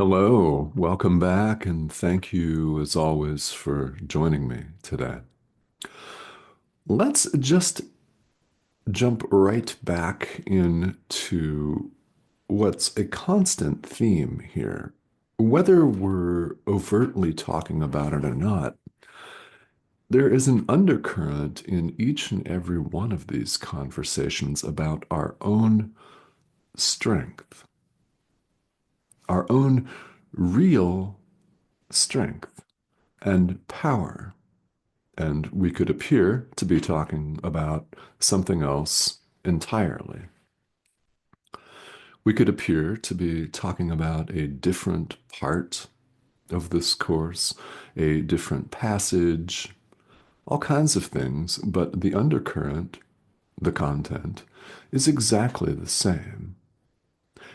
Hello, welcome back, and thank you as always for joining me today. Let's just jump right back into what's a constant theme here. Whether we're overtly talking about it or not, there is an undercurrent in each and every one of these conversations about our own strength, our own real strength and power. And we could appear to be talking about something else entirely. We could appear to be talking about a different part of this course, a different passage, all kinds of things, but the undercurrent, the content, is exactly the same.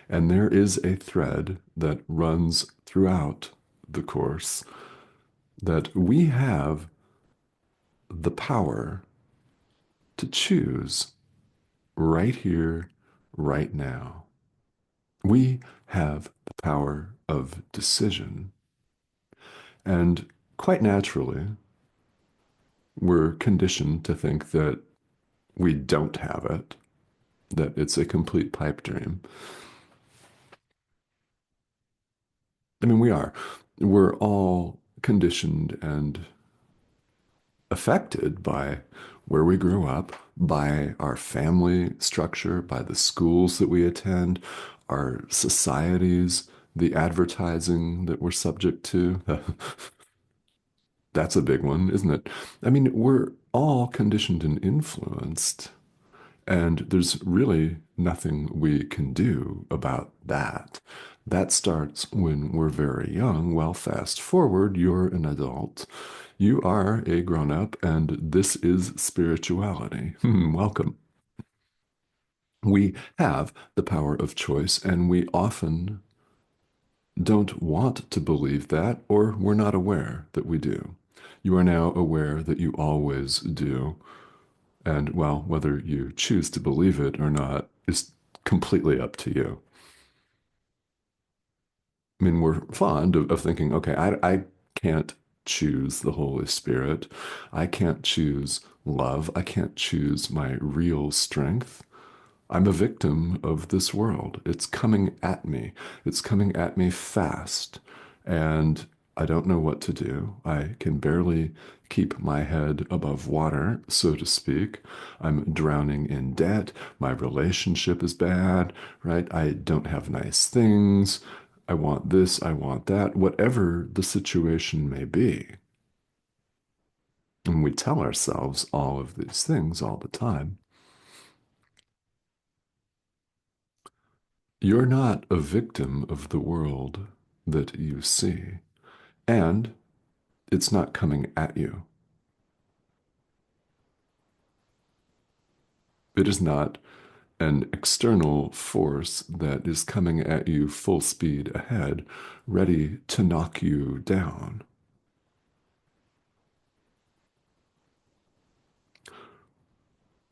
And there is a thread that runs throughout the course that we have the power to choose right here, right now. We have the power of decision. And quite naturally, we're conditioned to think that we don't have it, that it's a complete pipe dream. I mean, we are. We're all conditioned and affected by where we grew up, by our family structure, by the schools that we attend, our societies, the advertising that we're subject to. That's a big one, isn't it? I mean, we're all conditioned and influenced, and there's really nothing we can do about that. That starts when we're very young. Well, fast forward, you're an adult. You are a grown-up, and this is spirituality. Welcome. We have the power of choice, and we often don't want to believe that, or we're not aware that we do. You are now aware that you always do. And well, whether you choose to believe it or not is completely up to you. I mean, we're fond of thinking, okay, I can't choose the Holy Spirit. I can't choose love. I can't choose my real strength. I'm a victim of this world. It's coming at me. It's coming at me fast. And I don't know what to do. I can barely keep my head above water, so to speak. I'm drowning in debt. My relationship is bad, right? I don't have nice things. I want this, I want that, whatever the situation may be. And we tell ourselves all of these things all the time. You're not a victim of the world that you see, and it's not coming at you. It is not an external force that is coming at you full speed ahead, ready to knock you down.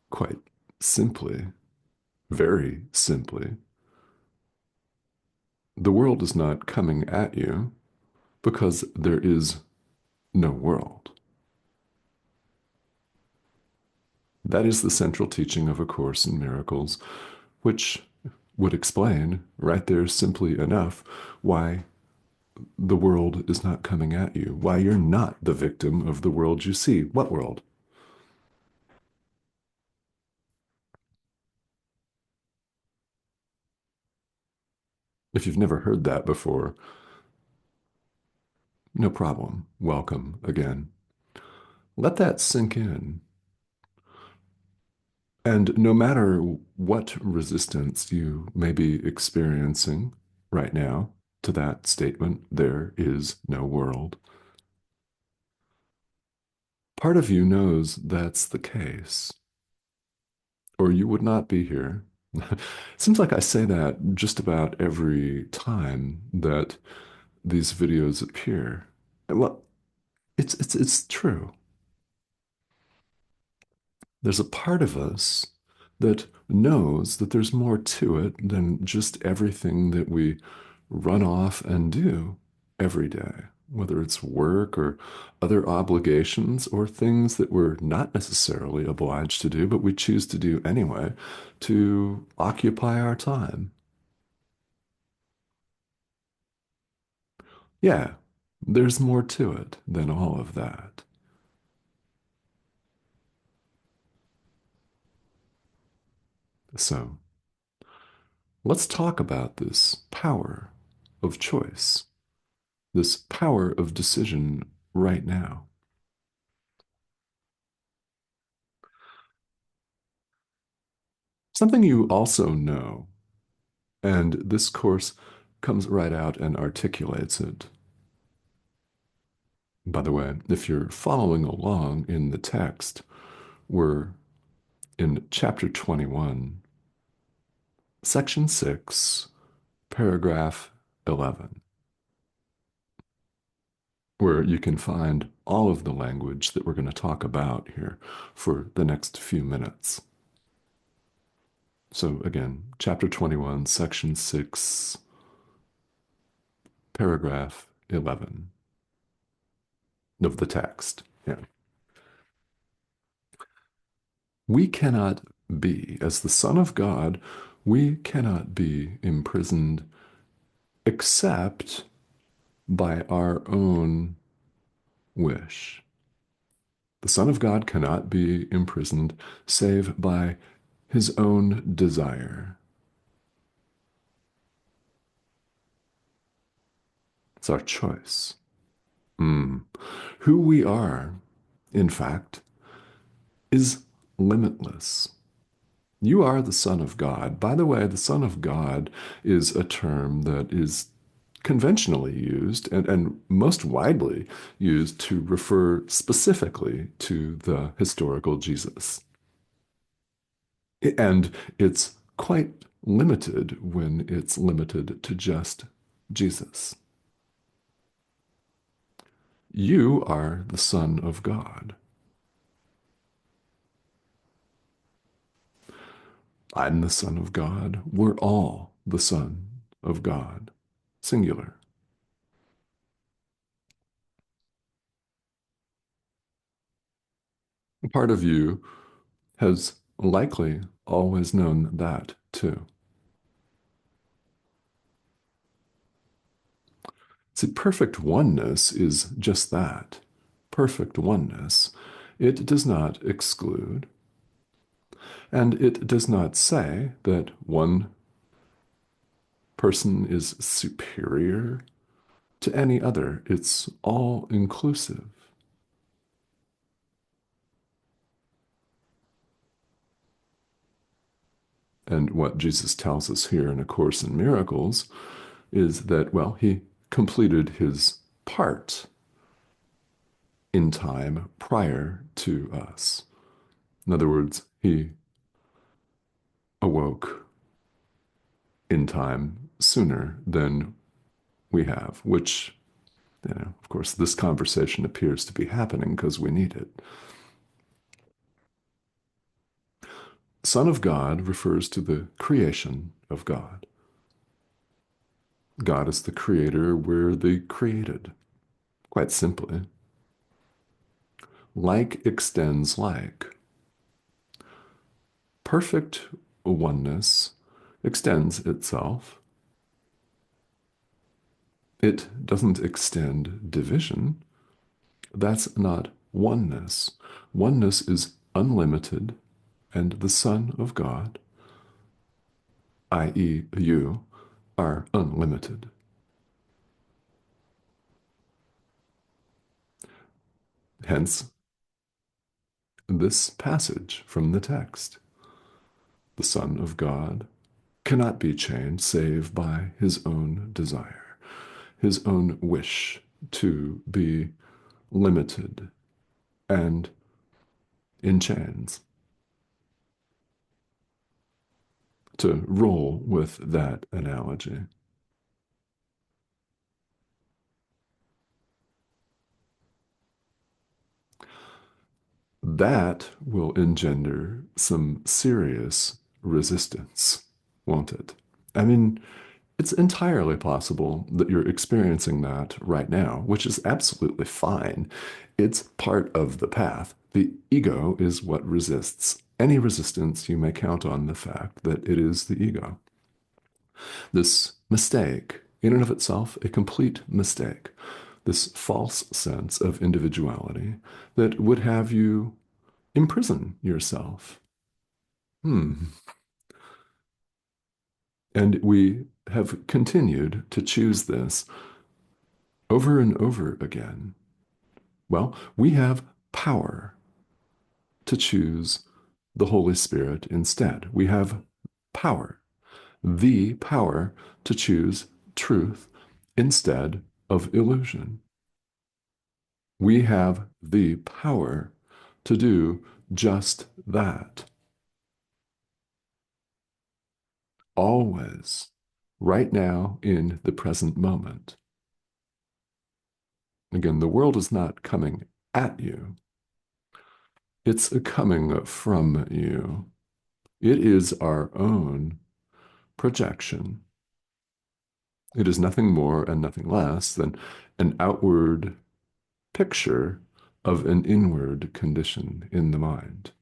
Quite simply, very simply, the world is not coming at you because there is no world. That is the central teaching of A Course in Miracles, which would explain, right there, simply enough, why the world is not coming at you, why you're not the victim of the world you see. What world? If you've never heard that before, no problem. Welcome again. Let that sink in. And no matter what resistance you may be experiencing right now to that statement, there is no world. Part of you knows that's the case, or you would not be here. Seems like I say that just about every time that these videos appear. Well, it's true. There's a part of us that knows that there's more to it than just everything that we run off and do every day, whether it's work or other obligations or things that we're not necessarily obliged to do, but we choose to do anyway to occupy our time. Yeah, there's more to it than all of that. So let's talk about this power of choice, this power of decision right now. Something you also know, and this course comes right out and articulates it. By the way, if you're following along in the text, we're in chapter 21, section 6, paragraph 11, where you can find all of the language that we're going to talk about here for the next few minutes. So again, chapter 21, section 6, paragraph 11 of the text. Yeah. We cannot be, as the Son of God, we cannot be imprisoned except by our own wish. The Son of God cannot be imprisoned save by his own desire. It's our choice. Mm. Who we are, in fact, is limitless. You are the Son of God. By the way, the Son of God is a term that is conventionally used and most widely used to refer specifically to the historical Jesus. And it's quite limited when it's limited to just Jesus. You are the Son of God. I'm the Son of God. We're all the Son of God. Singular. Part of you has likely always known that too. See, perfect oneness is just that. Perfect oneness. It does not exclude, and it does not say that one person is superior to any other. It's all inclusive. And what Jesus tells us here in A Course in Miracles is that, well, he completed his part in time prior to us. In other words, he awoke in time sooner than we have, which, of course, this conversation appears to be happening because we need it. Son of God refers to the creation of God. God is the creator, we're the created. Quite simply, like extends like. Perfect oneness extends itself. It doesn't extend division. That's not oneness. Oneness is unlimited, and the Son of God, i.e., you, are unlimited. Hence, this passage from the text. The Son of God cannot be chained save by his own desire, his own wish to be limited and in chains. To roll with that analogy. That will engender some serious resistance, won't it? I mean, It's entirely possible that you're experiencing that right now, which is absolutely fine. It's part of the path. The ego is what resists. Any resistance, you may count on the fact that it is the ego. This mistake, in and of itself, a complete mistake, this false sense of individuality that would have you imprison yourself. Hmm. And we have continued to choose this over and over again. Well, we have power to choose the Holy Spirit instead. We have power, the power to choose truth instead of illusion. We have the power to do just that. Always, right now, in the present moment. Again, the world is not coming at you, it's coming from you. It is our own projection. It is nothing more and nothing less than an outward picture of an inward condition in the mind.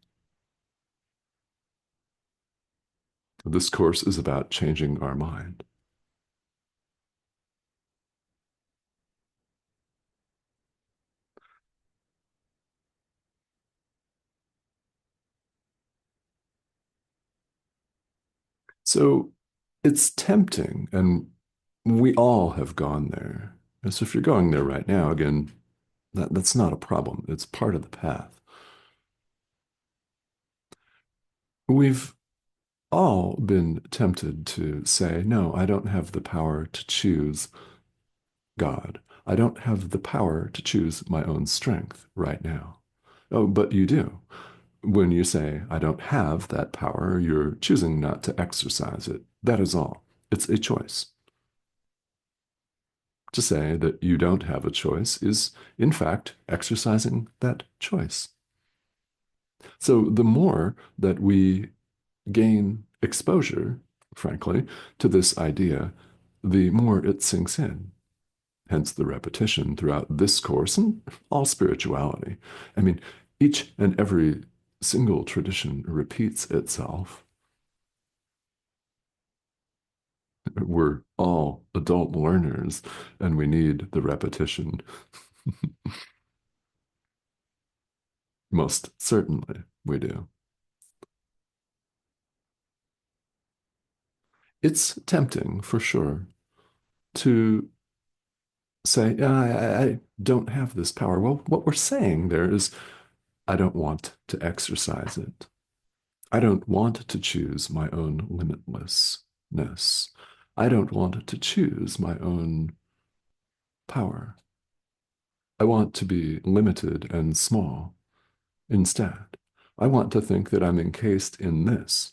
This course is about changing our mind. So it's tempting, and we all have gone there. And so if you're going there right now, again, that's not a problem. It's part of the path. We've all been tempted to say, no, I don't have the power to choose God. I don't have the power to choose my own strength right now. Oh, but you do. When you say, I don't have that power, you're choosing not to exercise it. That is all. It's a choice. To say that you don't have a choice is, in fact, exercising that choice. So the more that we gain exposure, frankly, to this idea, the more it sinks in. Hence the repetition throughout this course and all spirituality. I mean, each and every single tradition repeats itself. We're all adult learners and we need the repetition. Most certainly we do. It's tempting for sure to say, "Yeah, I don't have this power." Well, what we're saying there is, I don't want to exercise it. I don't want to choose my own limitlessness. I don't want to choose my own power. I want to be limited and small instead. I want to think that I'm encased in this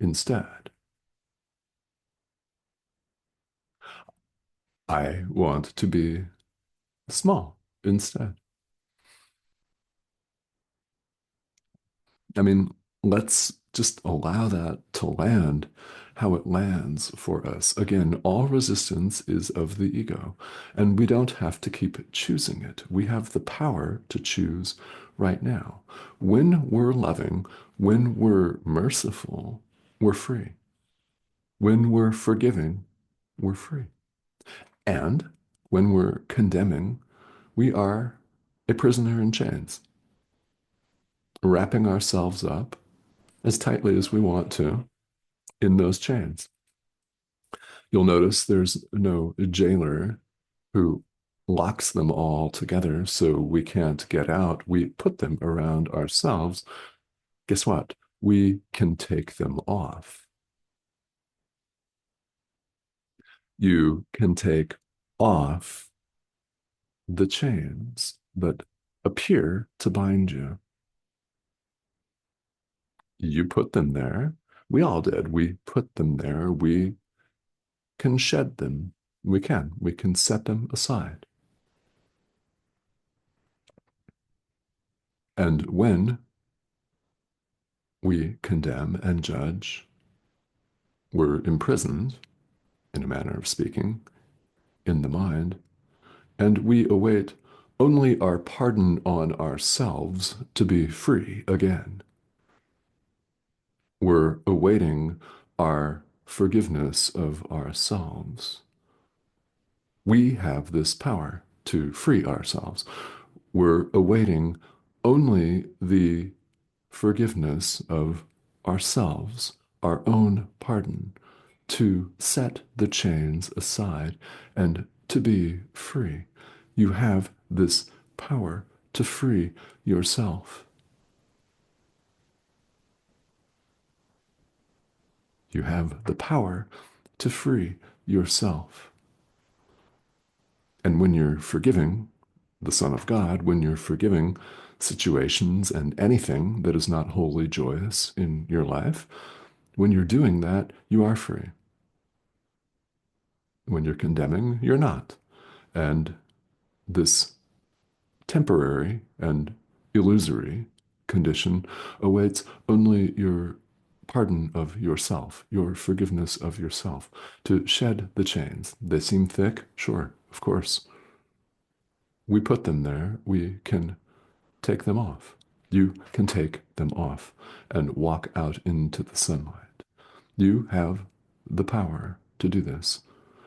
instead. I want to be small instead. I mean, let's just allow that to land how it lands for us. Again, all resistance is of the ego, and we don't have to keep choosing it. We have the power to choose right now. When we're loving, when we're merciful, we're free. When we're forgiving, we're free. And when we're condemning, we are a prisoner in chains, wrapping ourselves up as tightly as we want to in those chains. You'll notice there's no jailer who locks them all together so we can't get out. We put them around ourselves. Guess what? We can take them off. You can take off the chains that appear to bind you. You put them there. We all did. We put them there. We can shed them. We can. We can set them aside. And when we condemn and judge, we're imprisoned, in a manner of speaking, in the mind, and we await only our pardon on ourselves to be free again. We're awaiting our forgiveness of ourselves. We have this power to free ourselves. We're awaiting only the forgiveness of ourselves, our own pardon, to set the chains aside and to be free. You have this power to free yourself. You have the power to free yourself. And when you're forgiving the Son of God, when you're forgiving situations and anything that is not wholly joyous in your life, when you're doing that, you are free. When you're condemning, you're not. And this temporary and illusory condition awaits only your pardon of yourself, your forgiveness of yourself, to shed the chains. They seem thick? Sure, of course. We put them there. We can take them off. You can take them off and walk out into the sunlight. You have the power to do this.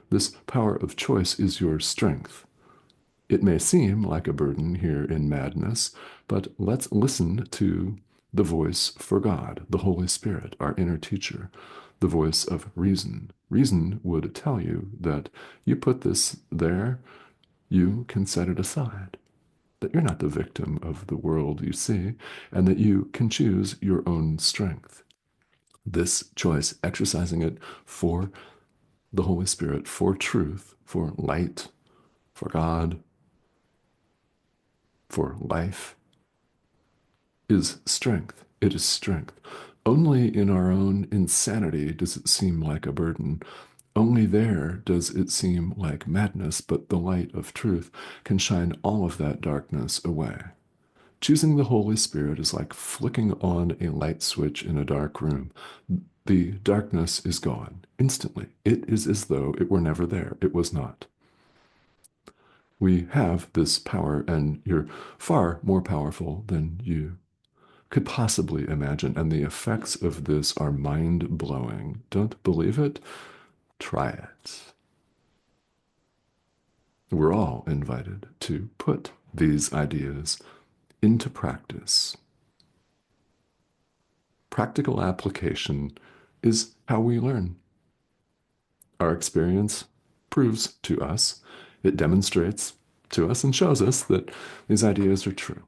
This power of choice is your strength. It may seem like a burden here in madness, but let's listen to the voice for God, the Holy Spirit, our inner teacher, the voice of reason. Reason would tell you that you put this there, you can set it aside, that you're not the victim of the world you see, and that you can choose your own strength. This choice, exercising it for the Holy Spirit, for truth, for light, for God, for life, is strength. It is strength. Only in our own insanity does it seem like a burden. Only there does it seem like madness, but the light of truth can shine all of that darkness away. Choosing the Holy Spirit is like flicking on a light switch in a dark room. The darkness is gone instantly. It is as though it were never there. It was not. We have this power, and you're far more powerful than you could possibly imagine. And the effects of this are mind-blowing. Don't believe it? Try it. We're all invited to put these ideas into practice. Practical application is how we learn. Our experience proves to us, it demonstrates to us and shows us that these ideas are true.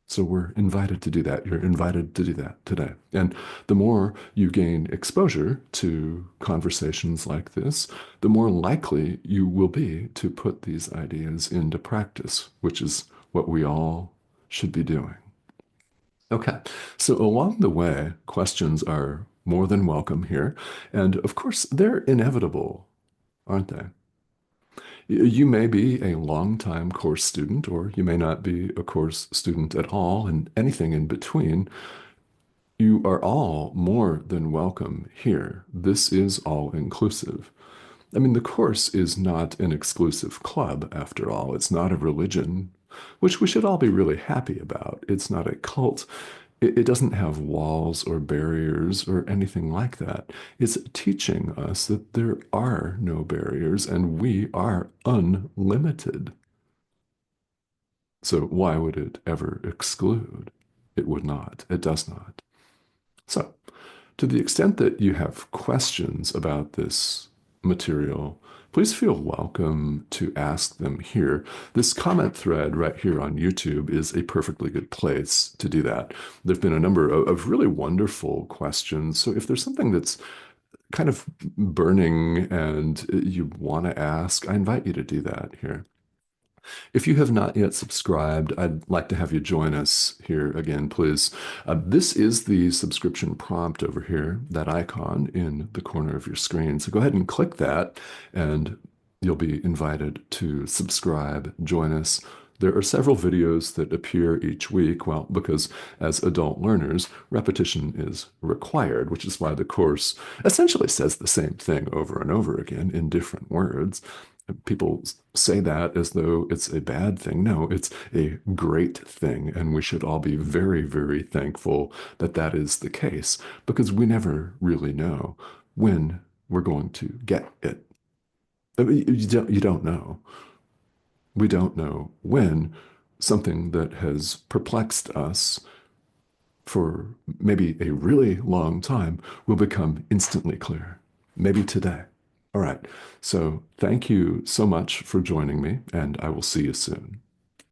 So we're invited to do that. You're invited to do that today. And the more you gain exposure to conversations like this, the more likely you will be to put these ideas into practice, which is what we all should be doing. Okay, so along the way, questions are more than welcome here. And of course, they're inevitable, aren't they? You may be a long-time course student, or you may not be a course student at all, and anything in between. You are all more than welcome here. This is all inclusive. I mean, the course is not an exclusive club, after all. It's not a religion, which we should all be really happy about. It's not a cult. It doesn't have walls or barriers or anything like that. It's teaching us that there are no barriers and we are unlimited. So why would it ever exclude? It would not. It does not. So, to the extent that you have questions about this material, please feel welcome to ask them here. This comment thread right here on YouTube is a perfectly good place to do that. There have been a number of really wonderful questions. So if there's something that's kind of burning and you want to ask, I invite you to do that here. If you have not yet subscribed, I'd like to have you join us here again, please. This is the subscription prompt over here, that icon in the corner of your screen. So go ahead and click that, and you'll be invited to subscribe, join us, There are several videos that appear each week, well, because as adult learners, repetition is required, which is why the course essentially says the same thing over and over again in different words. People say that as though it's a bad thing. No, it's a great thing, and we should all be very, very thankful that that is the case, because we never really know when we're going to get it. I mean, you don't know. We don't know when something that has perplexed us for maybe a really long time will become instantly clear. Maybe today. All right. So thank you so much for joining me, and I will see you soon.